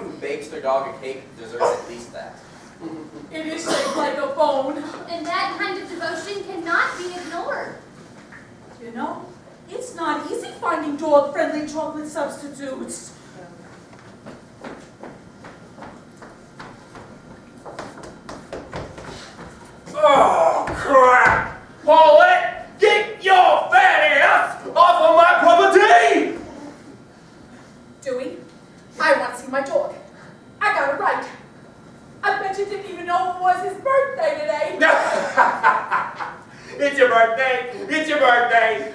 anyone who bakes their dog a cake deserves at least that. It is shaped like a bone. And that kind of devotion cannot be ignored. You know, it's not easy finding dog-friendly chocolate substitutes. Oh, crap! Paulette, get your fat ass off of my property! Dewey, I want to see my dog. I got it right. I bet you didn't even know it was his birthday today. It's your birthday. It's your birthday.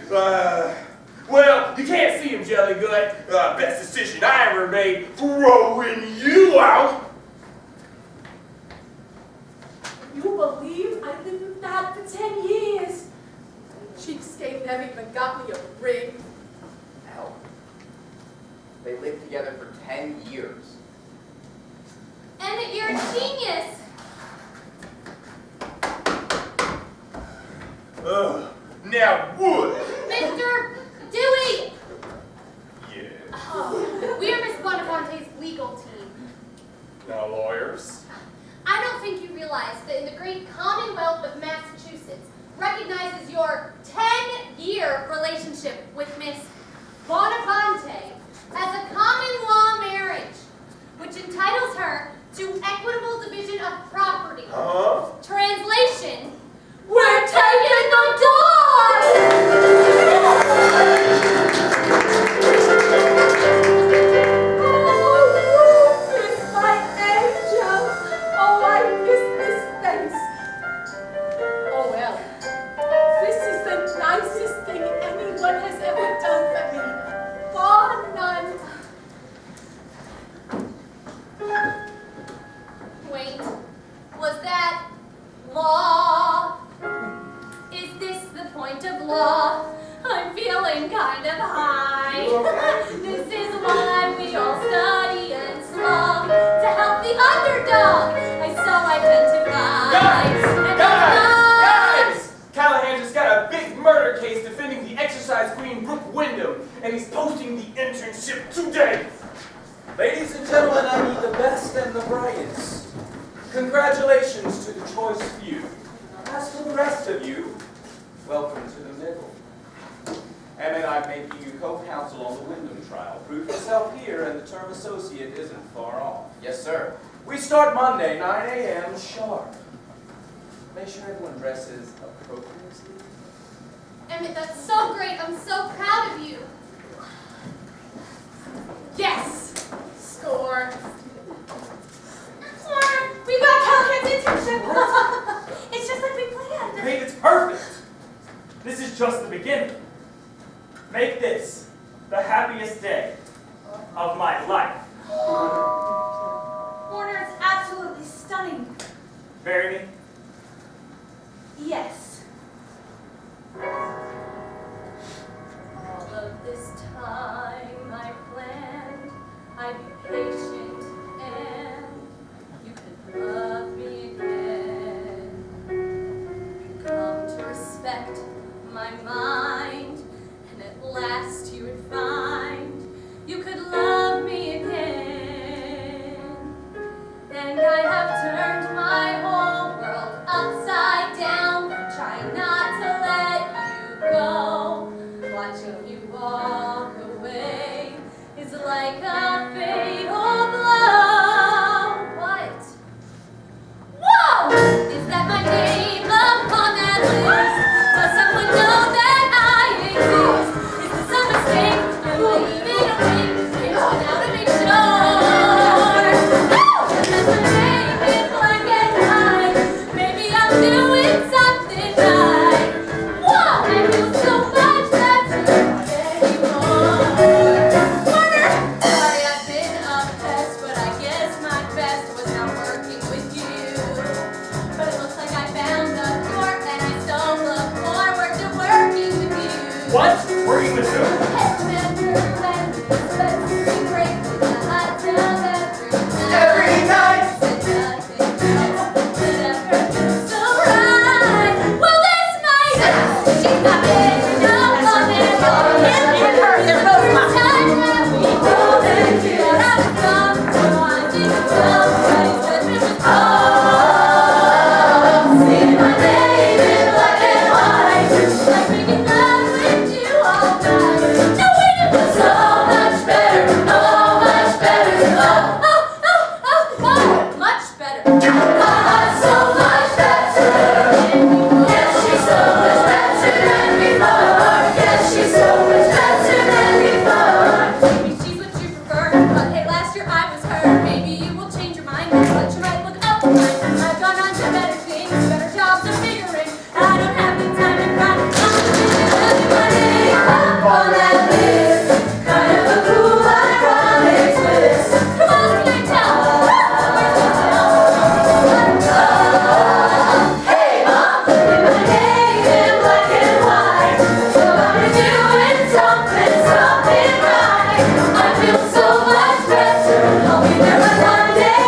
Well, you can't see him, Jelly Good. Best decision I ever made, throwing you out. You believe I lived with that for 10 years? Cheapskate never even got me a ring. Hell, they lived together for 10 years. And that you're a genius. Now would. Mr. Dewey! Yeah. Oh, we are Miss Bonafonte's legal team. Now lawyers. I don't think you realize that in the great Commonwealth of Massachusetts recognizes your 10-year relationship with Miss Bonafonte as a common law marriage, which entitles her to equitable division of property. Huh? Translation, We're taking the dog! Oh, it's my angel. Oh, I miss this face. Oh, well, this is the nicest thing anyone has ever done for me. Bar none. wait, was that law? Is this the point of law? I'm feeling kind of high. This is why we all study and slog to help the underdog. I so identify. Guys! Callahan just got a big murder case defending the exercise queen Brooke Wyndham, and he's posting the internship today. Ladies and gentlemen, I need the best and the brightest. Congratulations to the choice few. As for the rest of you, welcome to the middle. Emmett, I'm making you co-counsel on the Wyndham trial. Prove yourself here, and the term associate isn't far off. Yes, sir. We start Monday, 9 a.m. sharp. Make sure everyone dresses appropriately. Emmett, that's so great. I'm so proud of you. Yes! Score. We got Callahan's internship. It's just like we planned. Babe, it's perfect. This is just the beginning. Make this the happiest day of my life. Warner, it's absolutely stunning. Marry me? Yes. All of this time I planned, I'd be patient and you could love me again. Come to respect my mind, and at last you would find you could love me again. And I have turned my whole world upside down, trying not to let you go. Watching you walk away is like a fatal blow. What? Whoa! Is that my name upon that list? Does someone know that I exist? Is this a mistake? I'm leaving a ring. It's now to make sure. Woo! That's my name. maybe you will change your mind, but you might look up and find I've gone on to better things, better jobs and figuring. I don't have the time to cry. I'm just my name up on that list. Kind of a cool, ironic twist. Come on, can I tell? Hey, Mom, look at my name in black and white. So I'm doing something right. I feel so much better. I'll be there by one day.